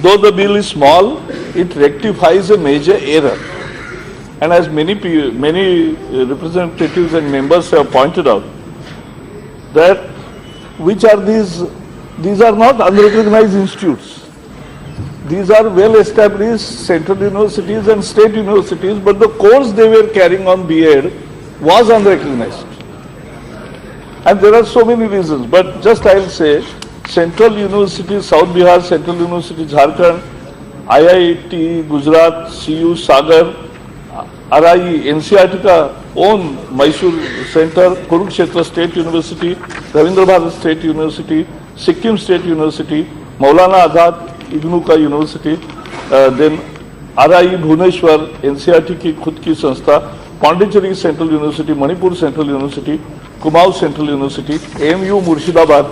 though the bill is small, it rectifies a major error. And as many representatives and members have pointed out, that which are these are not unrecognized institutes. These are well-established central universities and state universities, but the course they were carrying on B.Ed was unrecognized. And there are so many reasons, but just I will say, Central University South Bihar, Central University Jharkhand, IIT Gujarat, CU Sagar, RI, NCERT का own Mysore Center, Kurukshetra State University, Ravindra Bharat State University, Sikkim State University, Maulana Azad IGNOU का university, then RI Bhubaneswar, NCERT की खुद की संस्था, Pondicherry central university, Manipur central university, Kumaon central university, AMU Murshidabad,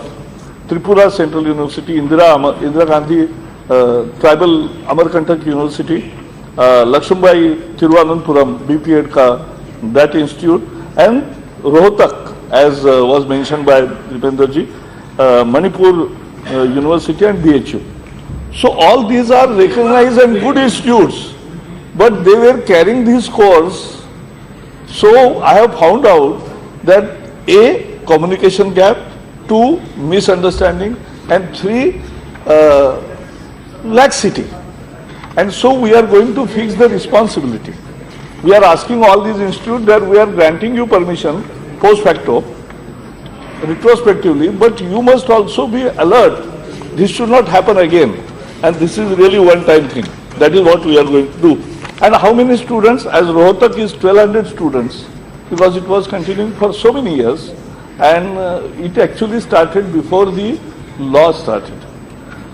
Tripura central university, Indira Gandhi tribal Amarkantak university, Lakshmibai Thiruvananthapuram BPEd का that institute, and Rohtak as was mentioned by Deependra ji, Manipur university and BHU. So all these are recognized and good institutes, but they were carrying this course. So I have found out that A, communication gap, 2, misunderstanding, and 3, laxity. And so we are going to fix the responsibility. We are asking all these institutes that we are granting you permission post facto, retrospectively, but you must also be alert. This should not happen again. And this is really one-time thing. That is what we are going to do. And how many students? As Rohtak is 1200 students, because it was continuing for so many years, and it actually started before the law started.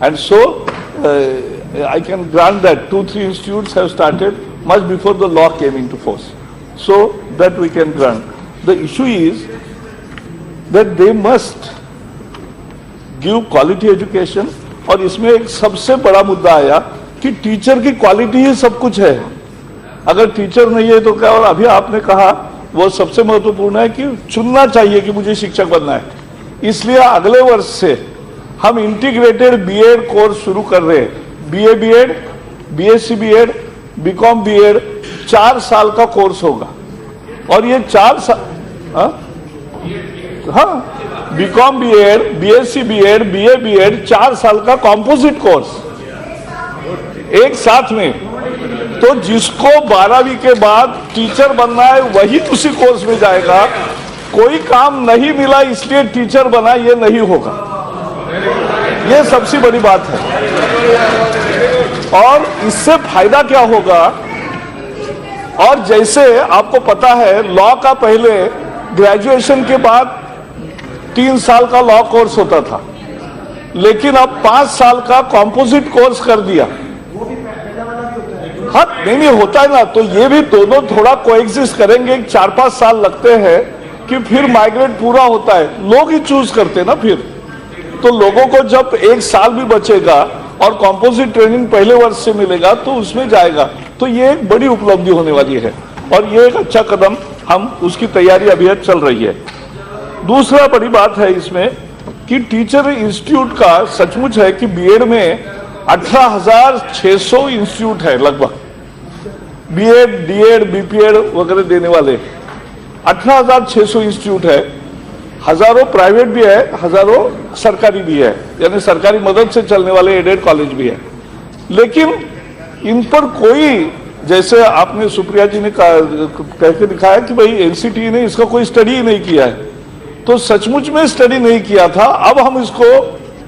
And so I can grant that 2-3 institutes have started much before the law came into force. So that we can grant. The issue is that they must give quality education. और इसमें एक सबसे बड़ा मुद्दा आया कि teacher की quality ही सब कुछ है. अगर टीचर नहीं है तो क्या, और अभी आपने कहा वो सबसे महत्वपूर्ण है कि चुनना चाहिए कि मुझे शिक्षक बनना है. इसलिए अगले वर्ष से हम इंटीग्रेटेड B.Ed कोर्स शुरू कर रहे हैं. BA B.Ed, BSc B.Ed, BCom B.Ed 4 साल का कोर्स होगा. और ये 4 साल, हाँ, BCom B.Ed, BSc B.Ed, BA B.Ed 4 साल का कॉम्पोजिट कोर्स एक साथ में. तो जिसको 12वीं के बाद टीचर बनना है वही उसी कोर्स में जाएगा. कोई काम नहीं मिला इसलिए टीचर बना, ये नहीं होगा. ये सबसे बड़ी बात है. और इससे फायदा क्या होगा? और जैसे आपको पता है लॉ का पहले ग्रेजुएशन के बाद 3 साल का लॉ कोर्स होता था, लेकिन अब 5 साल का कॉम्पोजिट कोर्स कर दिया. हाँ, नहीं होता है ना. तो ये भी दोनों थोड़ा कोएग्जिस्ट करेंगे. 4-5 साल लगते हैं कि फिर माइग्रेट पूरा होता है. लोग ही चूज करते हैं ना फिर. तो लोगों को जब 1 साल भी बचेगा और कॉम्पोजिट ट्रेनिंग पहले वर्ष से मिलेगा तो उसमें जाएगा. तो ये एक बड़ी उपलब्धि होने वाली है और ये एक अच्छा कदम, हम उसकी तैयारी अभी चल रही है. दूसरा बड़ी बात है इसमें कि टीचर इंस्टीट्यूट का सचमुच है कि B.Ed में 18,600 इंस्टीट्यूट है लगभग. B.Ed, D.Ed, BPEd वगैरह देने वाले 18,600 इंस्टीट्यूट है. हजारों प्राइवेट भी है, हजारों सरकारी भी है, यानी सरकारी मदद से चलने वाले एडेड कॉलेज भी है. लेकिन इन पर कोई, जैसे आपने सुप्रिया जी ने कह के दिखाया कि भाई NCT ने इसका कोई स्टडी ही नहीं किया है. तो सचमुच में स्टडी नहीं किया था. अब हम इसको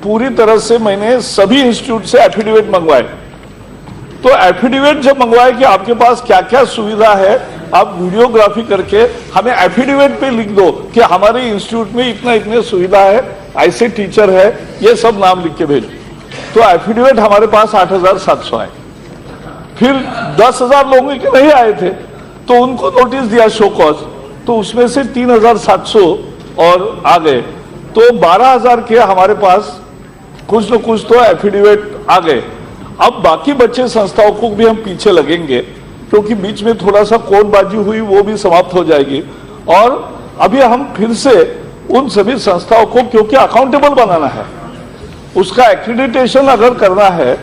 पूरी तरह से, मैंने सभी इंस्टीट्यूट से एफिडेविट मंगवाए. तो एफिडेविट जब मंगवाए कि आपके पास क्या क्या सुविधा है, आप वीडियोग्राफी करके हमें एफिडेविट पे लिख दो कि हमारे इंस्टीट्यूट में इतना इतने सुविधा है, ऐसे टीचर है, ये सब नाम लिख के भेजो. तो एफिडेविट हमारे पास 8,700 आए. फिर 10,000 लोगों के नहीं आए थे तो उनको नोटिस दिया शो कॉज. तो उसमें से 3,700 और आ गए. तो 12,000 के हमारे पास कुछ न कुछ तो एफिडेविट आ गए. अब बाकी बच्चे संस्थाओं को भी हम पीछे लगेंगे क्योंकि बीच में थोड़ा सा कोटबाजी हुई, वो भी समाप्त हो जाएगी. और अभी हम फिर से उन सभी संस्थाओं को, क्योंकि अकाउंटेबल बनाना है, उसका एक्रेडिटेशन अगर करना है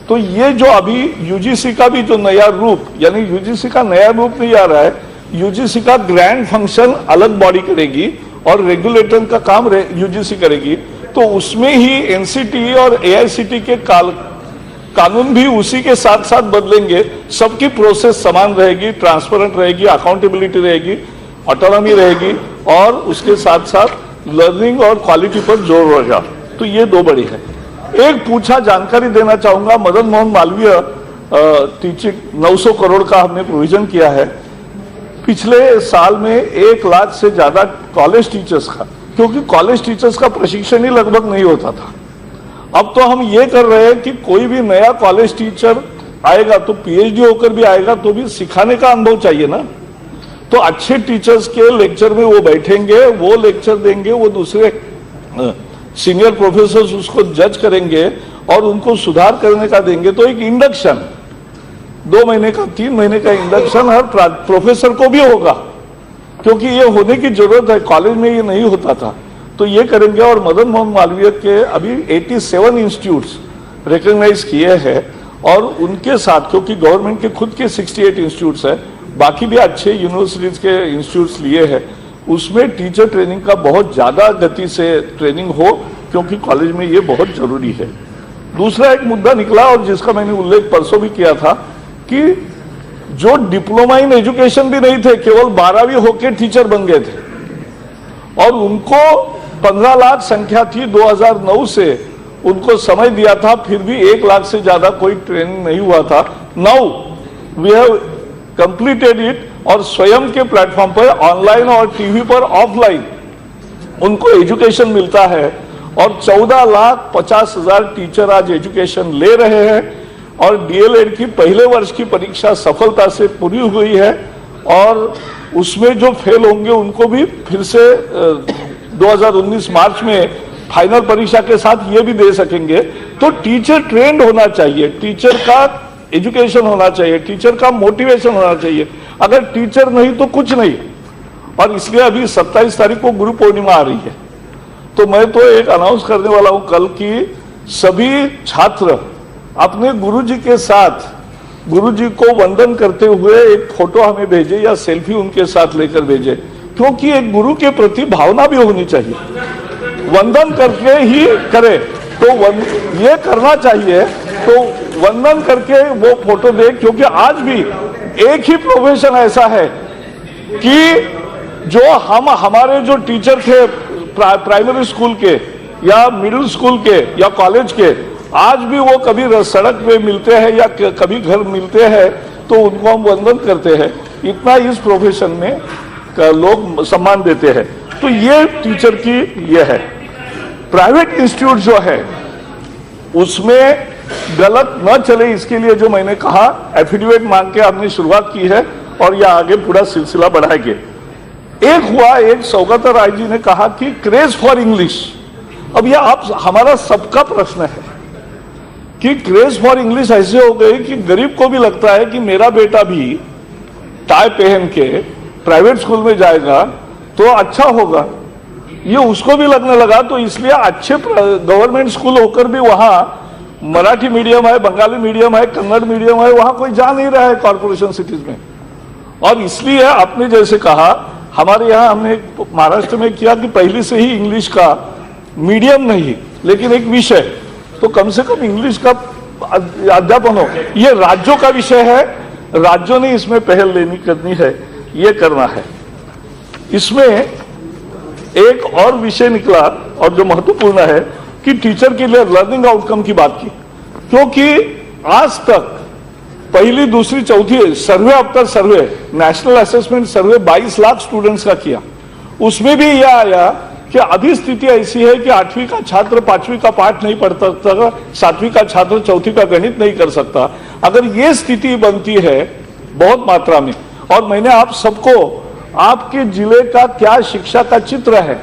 तो ये जो अभी यूजीसी का भी जो नया रूप, यानी यूजीसी का नया रूप नहीं आ रहा है, यूजीसी का ग्रैंड फंक्शन अलग बॉडी करेगी और रेगुलेटर का काम यूजीसी करेगी, तो उसमें ही एनसीटी और एआईसीटी के कानून भी उसी के साथ साथ बदलेंगे। सबकी प्रोसेस समान रहेगी, ट्रांसपेरेंट रहेगी, अकाउंटेबिलिटी रहेगी, ऑटोनॉमी रहेगी और उसके साथ साथ लर्निंग और क्वालिटी पर जोर रहेगा। तो ये दो बड़ी है। एक पूछा जानकारी देना चाहूंगा, मदन मोहन मालवीय टीचिंग 900 करोड़ का हमने प्रोविजन किया है पिछले साल में, 1 लाख से ज्यादा कॉलेज टीचर्स का, क्योंकि कॉलेज टीचर्स का प्रशिक्षण ही लगभग नहीं होता था। अब तो हम ये कर रहे हैं कि कोई भी नया कॉलेज टीचर आएगा तो पीएचडी होकर भी आएगा तो भी सिखाने का अनुभव चाहिए ना। तो अच्छे टीचर्स के लेक्चर में वो बैठेंगे, वो लेक्चर देंगे, वो दूसरे सीनियर प्रोफेसर्स उसको जज करेंगे और उनको सुधार करने का देंगे। तो एक इंडक्शन 2 महीने का 3 महीने का इंडक्शन हर प्रोफेसर को भी होगा, क्योंकि ये होने की जरूरत है, कॉलेज में ये नहीं होता था। तो ये करेंगे। और मदन मोहन मालवीय के अभी 87 इंस्टीट्यूट्स रिकॉग्नाइज किए हैं और उनके साथ, क्योंकि गवर्नमेंट के खुद के 68 इंस्टीट्यूट्स है, बाकी भी अच्छे यूनिवर्सिटीज के इंस्टीट्यूट्स लिए हैं, उसमें टीचर ट्रेनिंग का बहुत ज्यादा गति से ट्रेनिंग हो, क्योंकि कॉलेज में ये बहुत जरूरी है। दूसरा एक मुद्दा निकला और जिसका मैंने उल्लेख परसों भी किया था कि जो डिप्लोमा इन एजुकेशन भी नहीं थे, केवल 12वीं होके टीचर बन गए थे और उनको 15 लाख संख्या थी 2009 से, उनको समय दिया था, फिर भी 1 लाख से ज्यादा कोई ट्रेनिंग नहीं हुआ था। Now we have completed it और स्वयं के प्लेटफॉर्म पर ऑनलाइन और टीवी पर ऑफलाइन उनको एजुकेशन मिलता है और 14,50,000 टीचर आज एजुकेशन ले रहे हैं और डीएलएड की पहले वर्ष की परीक्षा सफलता से पूरी हुई है और उसमें जो फेल होंगे उनको भी फिर से 2019 मार्च में फाइनल परीक्षा के साथ ये भी दे सकेंगे। तो टीचर ट्रेंड होना चाहिए, टीचर का एजुकेशन होना चाहिए, टीचर का मोटिवेशन होना चाहिए। अगर टीचर नहीं तो कुछ नहीं। और इसलिए अभी 27 तारीख को गुरु पूर्णिमा आ रही है, तो मैं तो एक अनाउंस करने वाला हूं कल की सभी छात्र अपने गुरुजी के साथ गुरुजी को वंदन करते हुए एक फोटो हमें भेजे या सेल्फी उनके साथ लेकर भेजे, क्योंकि एक गुरु के प्रति भावना भी होनी चाहिए। वंदन करके ही करे तो ये करना चाहिए, तो वंदन करके वो फोटो दे, क्योंकि आज भी एक ही प्रोफेशन ऐसा है कि जो हमारे जो टीचर थे प्राइमरी स्कूल के या मिडिल स्कूल के या कॉलेज के, आज भी वो कभी सड़क पे मिलते हैं या कभी घर मिलते हैं तो उनको हम वंदन करते हैं। इतना इस प्रोफेशन में लोग सम्मान देते हैं। तो ये टीचर की ये है। प्राइवेट इंस्टीट्यूट जो है उसमें गलत न चले, इसके लिए जो मैंने कहा एफिडेविट मांग के हमने शुरुआत की है और यह आगे पूरा सिलसिला बढ़ाएंगे। एक हुआ, एक सौगता राय जी ने कहा कि क्रेज फॉर इंग्लिश। अब यह आप हमारा सबका प्रश्न है कि क्रेज फॉर इंग्लिश ऐसे हो गई कि गरीब को भी लगता है कि मेरा बेटा भी टाई पहन के प्राइवेट स्कूल में जाएगा तो अच्छा होगा, ये उसको भी लगने लगा। तो इसलिए अच्छे गवर्नमेंट स्कूल होकर भी वहां मराठी मीडियम है, बंगाली मीडियम है, कन्नड़ मीडियम है, वहां कोई जा नहीं रहा है कॉर्पोरेशन सिटीज में। और इसलिए आपने जैसे कहा, हमारे यहाँ हमने महाराष्ट्र में किया कि पहले से ही इंग्लिश का मीडियम नहीं लेकिन एक विषय, तो कम से कम इंग्लिश का अध्यापन हो। ये राज्यों का विषय है, राज्यों ने इसमें पहल लेनी करनी है, ये करना है। इसमें एक और विषय निकला और जो महत्वपूर्ण है कि टीचर के लिए लर्निंग आउटकम की बात की, क्योंकि आज तक पहली दूसरी चौथी सर्वे आफ्टर सर्वे, नेशनल असेसमेंट सर्वे 22 लाख स्टूडेंट्स का किया, उसमें भी यह आया कि अभी स्थिति ऐसी है कि 8वीं का छात्र 5वीं का पाठ नहीं पढ़ सकता, 7वीं का छात्र 4थी का गणित नहीं कर सकता। अगर ये स्थिति बनती है बहुत मात्रा में, और मैंने आप सबको आपके जिले का क्या शिक्षा का चित्र है,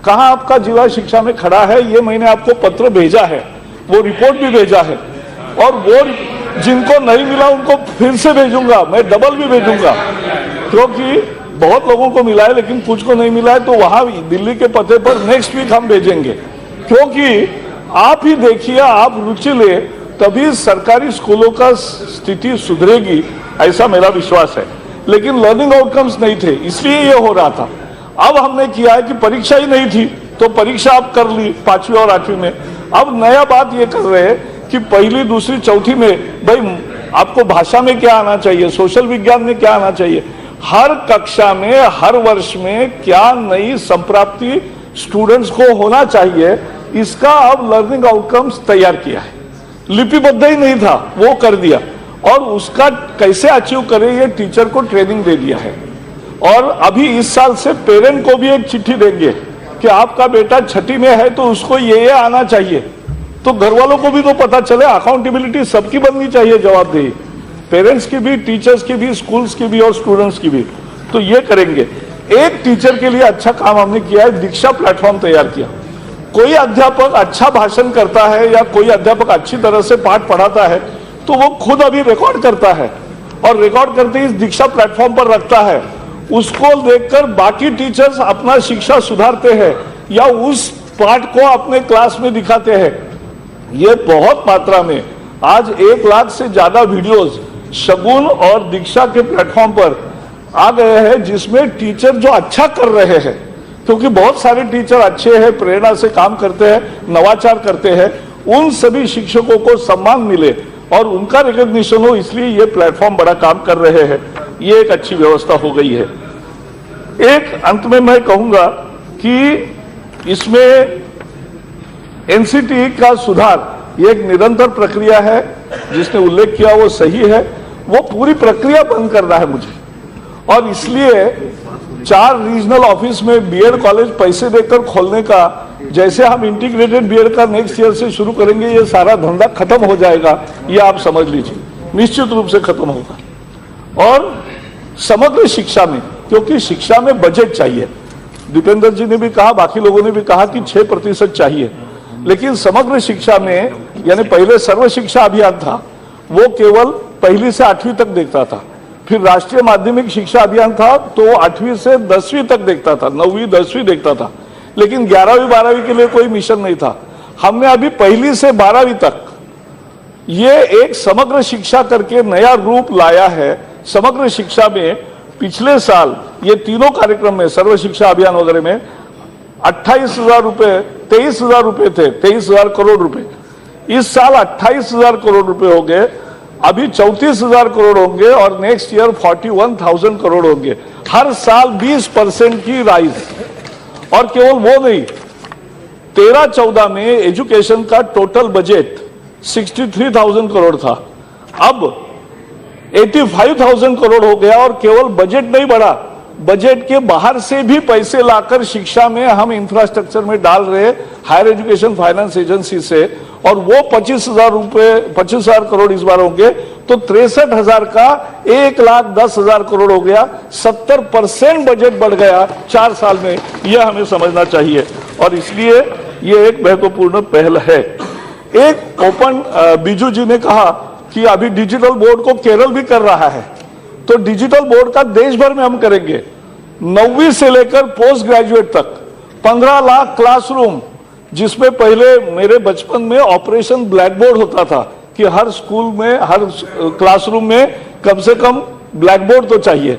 कहां आपका जिला शिक्षा में खड़ा है, ये मैंने आपको पत्र भेजा है, वो रिपोर्ट भी भेजा है, और वो जिनको नहीं मिला उनको फिर से भेजूंगा, मैं डबल भी भेजूंगा, क्योंकि बहुत लोगों को मिला है लेकिन कुछ को नहीं मिला है। तो वहां दिल्ली के पते पर नेक्स्ट वीक हम भेजेंगे, क्योंकि आप ही देखिए, आप रुचि ले तभी सरकारी स्कूलों का स्थिति सुधरेगी, ऐसा मेरा विश्वास है। लेकिन लर्निंग आउटकम्स नहीं थे, इसलिए ये हो रहा था। अब हमने किया है कि परीक्षा ही नहीं थी तो परीक्षा आप कर ली 5वीं और 8वीं में। अब नया बात ये कर रहे हैं कि पहली, दूसरी, चौथी में भाई आपको भाषा में क्या आना चाहिए, सोशल विज्ञान में क्या आना चाहिए, हर कक्षा में हर वर्ष में क्या नई संप्राप्ति स्टूडेंट्स को होना चाहिए, इसका अब लर्निंग आउटकम्स तैयार किया है। लिपिबद्ध ही नहीं था, वो कर दिया, और उसका कैसे अचीव करें ये टीचर को ट्रेनिंग दे दिया है। और अभी इस साल से पेरेंट को भी एक चिट्ठी देंगे कि आपका बेटा 6ठी में है तो उसको ये आना चाहिए, तो घर वालों को भी तो पता चले। अकाउंटेबिलिटी सबकी बननी चाहिए, जवाबदेही पेरेंट्स की भी, टीचर्स की भी, स्कूल्स की भी और स्टूडेंट्स की भी। तो ये करेंगे। एक टीचर के लिए अच्छा काम हमने किया है, दीक्षा प्लेटफॉर्म तैयार किया। कोई अध्यापक अच्छा भाषण करता है या कोई अध्यापक अच्छी तरह से पाठ पढ़ाता है तो वो खुद अभी रिकॉर्ड करता है, और रिकॉर्ड करते ही इस दीक्षा प्लेटफॉर्म पर रखता है। उसको देखकर बाकी टीचर्स अपना शिक्षा सुधारते हैं या उस पाठ को अपने क्लास में दिखाते हैं। ये बहुत मात्रा में आज 1 लाख से ज्यादा वीडियोस शगुन और दीक्षा के प्लेटफॉर्म पर आ गए हैं, जिसमें टीचर जो अच्छा कर रहे हैं, क्योंकि बहुत सारे टीचर अच्छे हैं, प्रेरणा से काम करते हैं, नवाचार करते हैं, उन सभी शिक्षकों को सम्मान मिले और उनका रिकॉग्निशन हो, इसलिए ये प्लेटफॉर्म बड़ा काम कर रहे हैं। ये एक अच्छी व्यवस्था हो गई है। एक अंत में मैं कहूंगा कि इसमें एनसीटी का सुधार ये एक निरंतर प्रक्रिया है, जिसने उल्लेख किया वो सही है। वो पूरी प्रक्रिया बंद करना है मुझे, और इसलिए 4 रीजनल ऑफिस में बीएड कॉलेज पैसे देकर खोलने का, जैसे हम इंटीग्रेटेड बीएड का नेक्स्ट ईयर से शुरू करेंगे, ये सारा धंधा खत्म हो जाएगा, ये आप समझ लीजिए, निश्चित रूप से खत्म होगा। और समग्र शिक्षा में, क्योंकि शिक्षा में बजट चाहिए, दीपेंद्र जी ने भी कहा, बाकी लोगों ने भी कहा कि 6% चाहिए, लेकिन समग्र शिक्षा में, यानी पहले सर्व शिक्षा अभियान था, वो केवल 1ली से 8वीं तक देखता था। फिर राष्ट्रीय माध्यमिक शिक्षा अभियान था तो 8वीं से 10वीं तक देखता था, 9वीं 10वीं देखता था, लेकिन 11वीं 12वीं के लिए कोई मिशन नहीं था। हमने अभी 1ली से 12वीं तक ये एक समग्र शिक्षा करके नया रूप लाया है। समग्र शिक्षा में पिछले साल ये तीनों कार्यक्रम में, सर्व शिक्षा अभियान वगैरह में 28,000 रुपए, 23,000 रुपए थे, 23,000 करोड़ रुपए। इस साल 28,000 करोड़ रुपए हो गए, अभी 34,000 करोड़ होंगे और नेक्स्ट ईयर 41,000 करोड़ होंगे। हर साल 20% की राइज। और केवल वो नहीं, 13-14 में एजुकेशन का टोटल बजट 63,000 करोड़ था, अब 85,000 करोड़ हो गया। और केवल बजट नहीं बढ़ा, बजट के बाहर से भी पैसे लाकर शिक्षा में हम इंफ्रास्ट्रक्चर में डाल रहे हायर एजुकेशन फाइनेंस एजेंसी से, और वो 25,000 करोड़ इस बार होंगे, तो 63,000 का 1,10,000 करोड़ हो गया। 70% बजट बढ़ गया 4 साल में, यह हमें समझना चाहिए, और इसलिए ये एक महत्वपूर्ण पहल है। एक ओपन, बीजू जी ने कहा कि अभी डिजिटल बोर्ड को केरल भी कर रहा है, तो डिजिटल बोर्ड का देश भर में हम करेंगे। 9वीं से लेकर पोस्ट ग्रेजुएट तक 15 लाख क्लासरूम, जिसमें पहले मेरे बचपन में ऑपरेशन ब्लैक बोर्ड होता था कि हर स्कूल में, हर क्लासरूम में कम से कम ब्लैक बोर्ड तो चाहिए।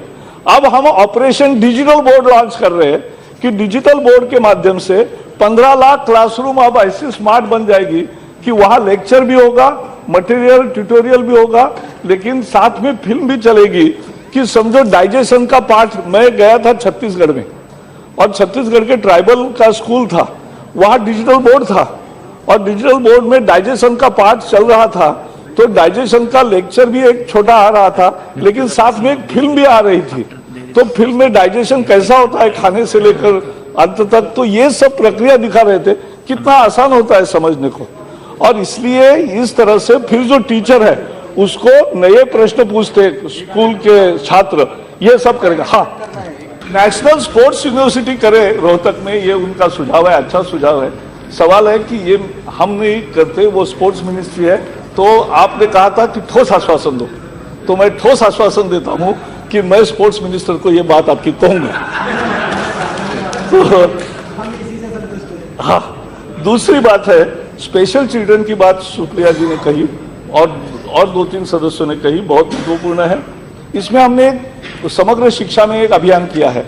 अब हम ऑपरेशन डिजिटल बोर्ड लॉन्च कर रहे हैं कि डिजिटल बोर्ड के माध्यम से 15 लाख क्लासरूम अब ऐसी स्मार्ट बन जाएगी कि वहां लेक्चर भी होगा, मटेरियल ट्यूटोरियल भी होगा, लेकिन साथ में फिल्म भी चलेगी। कि समझो डाइजेशन का पाठ, मैं गया था छत्तीसगढ़ में, और छत्तीसगढ़ के ट्राइबल का स्कूल था, वहां डिजिटल बोर्ड था, और डिजिटल बोर्ड में डाइजेशन का पाठ चल रहा था, तो डाइजेशन का लेक्चर भी एक छोटा आ रहा था, लेकिन साथ में एक फिल्म भी आ रही थी। तो फिल्म में डाइजेशन कैसा होता है खाने से लेकर अंत तक, तो ये सब प्रक्रिया दिखा रहे थे, कितना आसान होता है समझने को। और इसलिए इस तरह से फिर जो टीचर है उसको नए प्रश्न पूछते स्कूल के छात्र, ये सब करेगा। हाँ, नेशनल स्पोर्ट्स यूनिवर्सिटी करे रोहतक में, ये उनका सुझाव है, अच्छा सुझाव है। सवाल है कि ये हम नहीं करते, वो स्पोर्ट्स मिनिस्ट्री है। तो आपने कहा था कि ठोस आश्वासन दो, तो मैं ठोस आश्वासन देता हूं कि मैं स्पोर्ट्स मिनिस्टर को ये बात आपकी कहूंगा। तो हाँ, दूसरी बात है, स्पेशल चिल्ड्रन की बात सुप्रिया जी ने कही। और 2-3 सदस्यों ने कही, बहुत महत्वपूर्ण है। इसमें हमने एक समग्र शिक्षा में एक अभियान किया है।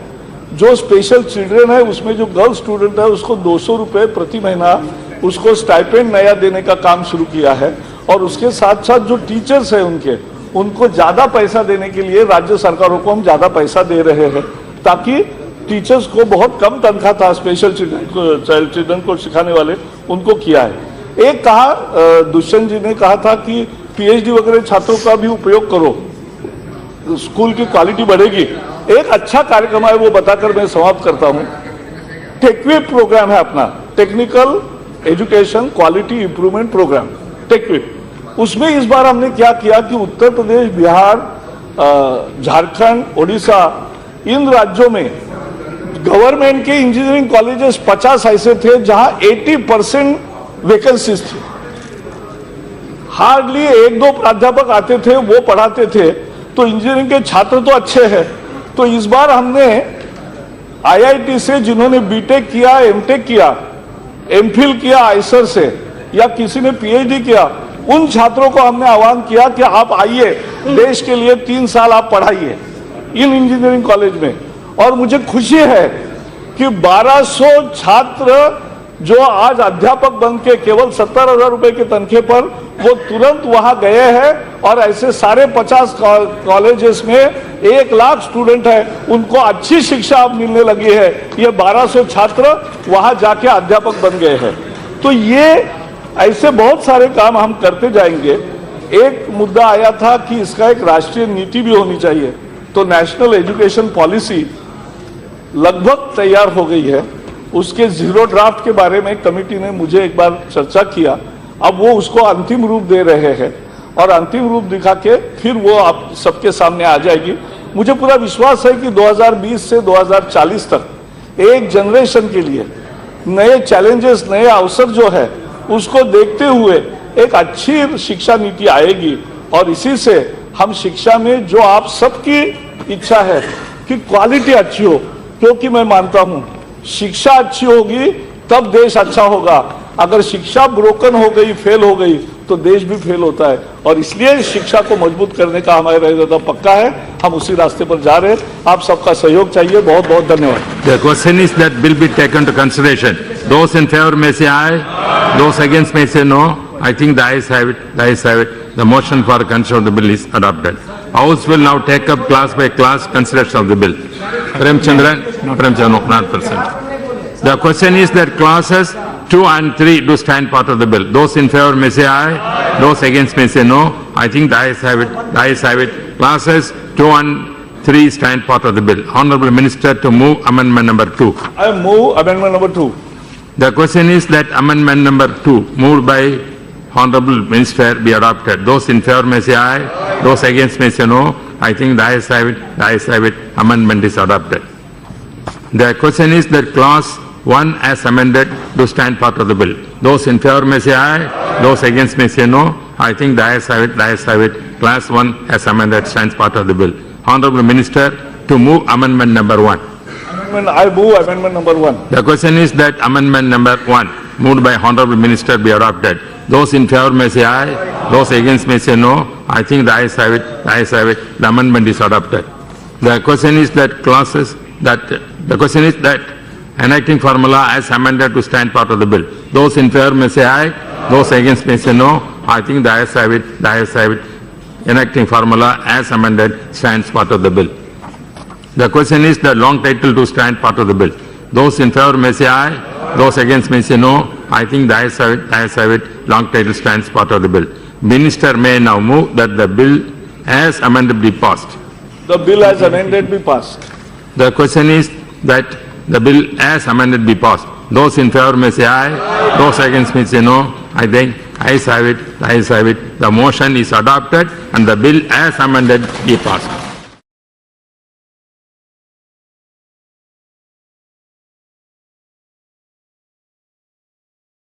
जो स्पेशल चिल्ड्रन है उसमें जो गर्ल स्टूडेंट है उसको 200 रुपये प्रति महीना उसको स्टाइपेंड नया देने का काम शुरू किया है। और उसके साथ साथ जो टीचर्स हैं उनको ज़्यादा पैसा देने के लिए राज्य सरकारों को हम ज़्यादा पैसा दे रहे हैं, ताकि टीचर्स को बहुत कम तनख्वाह था स्पेशल चाइल्ड चिल्ड्रन को सिखाने वाले, उनको किया है। एक कहा दुष्यंत जी ने कहा था कि पीएचडी वगैरह छात्रों का भी उपयोग करो, स्कूल की क्वालिटी बढ़ेगी। एक अच्छा कार्यक्रम है, वो बताकर मैं समाप्त करता हूँ। टेक्विप प्रोग्राम है अपना, technical education quality improvement programme, TEQIP. उसमें इस बार हमने क्या किया कि उत्तर प्रदेश, बिहार, झारखंड, ओडिशा, इन राज्यों में गवर्नमेंट के इंजीनियरिंग कॉलेजेस 50 ऐसे थे जहां 80% वैकेंसीज थी। हार्डली 1-2 प्राध्यापक आते थे, वो पढ़ाते थे, तो इंजीनियरिंग के छात्र तो अच्छे हैं। तो इस बार हमने आईआईटी से जिन्होंने बीटेक किया, एमटेक किया, एमफिल किया आइसर से, या किसी ने पीएचडी किया, उन छात्रों को हमने आह्वान किया कि आप आइए, देश के लिए 3 साल आप पढ़ाइए इन इंजीनियरिंग कॉलेज में। और मुझे खुशी है कि 1200 छात्र जो आज अध्यापक बन के केवल 70,000 रुपए के तनखे पर वो तुरंत वहां गए हैं, और ऐसे सारे 50 कॉलेजेस में 1 लाख स्टूडेंट है, उनको अच्छी शिक्षा अब मिलने लगी है। ये 1200 छात्र वहां जाके अध्यापक बन गए हैं। तो ये ऐसे बहुत सारे काम हम करते जाएंगे। एक मुद्दा आया था कि इसका एक राष्ट्रीय नीति भी होनी चाहिए, तो नेशनल एजुकेशन पॉलिसी लगभग तैयार हो गई है। उसके 0 ड्राफ्ट के बारे में कमेटी ने मुझे एक बार चर्चा किया, अब वो उसको अंतिम रूप दे रहे हैं, और अंतिम रूप दिखा के फिर वो आप सबके सामने आ जाएगी। मुझे पूरा विश्वास है कि 2020 से 2040 तक एक जनरेशन के लिए नए चैलेंजेस, नए अवसर जो है उसको देखते हुए एक अच्छी शिक्षा नीति आएगी। और इसी से हम शिक्षा में जो आप सबकी इच्छा है कि क्वालिटी अच्छी हो, क्योंकि मैं मानता हूं शिक्षा अच्छी होगी तब देश अच्छा होगा। अगर शिक्षा ब्रोकन हो गई, फेल हो गई, तो देश भी फेल होता है। और इसलिए शिक्षा को मजबूत करने का हमारा इरादा पक्का है, हम उसी रास्ते पर जा रहे हैं। आप सबका सहयोग चाहिए। बहुत बहुत धन्यवाद। The question is that bill be taken to consideration. Those in favor may say aye. Those against may say no. I think the ayes have it. The ayes have it. The motion for consideration of the bill is adopted. House will now take up class by class consideration of the bill. Premchandran? No, Premchandran, not present. The question is that clauses 2 and 3 do stand part of the bill. Those in favor may say aye. Those against may say no. I think the ayes have it. The ayes have it. Clauses 2 and 3 stand part of the bill. Honorable Minister to move amendment number 2. I move amendment number 2. The question is that amendment number 2 moved by Honorable Minister be adopted. Those in favor may say aye. Those against may say no. I think the ayes have it. The ayes have it. Amendment is adopted. The question is that clause 1 as amended to stand part of the bill. Those in favor may say aye. Those against may say no. I think the ayes have it. The ayes have it. Clause 1 as amended stands part of the bill. Honorable Minister to move amendment number 1. I move amendment number 1. The question is that amendment number 1 moved by Honorable Minister be adopted. Those in favor may say aye. Those against may say no. I think the ayes have it. The ayes have it. The amendment is adopted. The question is that enacting formula as amended to stand part of the bill. Those in favor may say aye. Those against may say no. I think the ayes have it. The ayes have it. Enacting formula as amended stands part of the bill. The question is the long title to stand part of the bill. Those in favor may say aye. Those against may say no. I think the ayes have it. The ayes have it. Long title stands part of the bill. Minister may now move that the bill as amended be passed. The bill as amended be passed. The question is that the bill as amended be passed. Those in favor may say aye. Those against may say no. I think ayes have it. The ayes have it. The motion is adopted and the bill as amended be passed.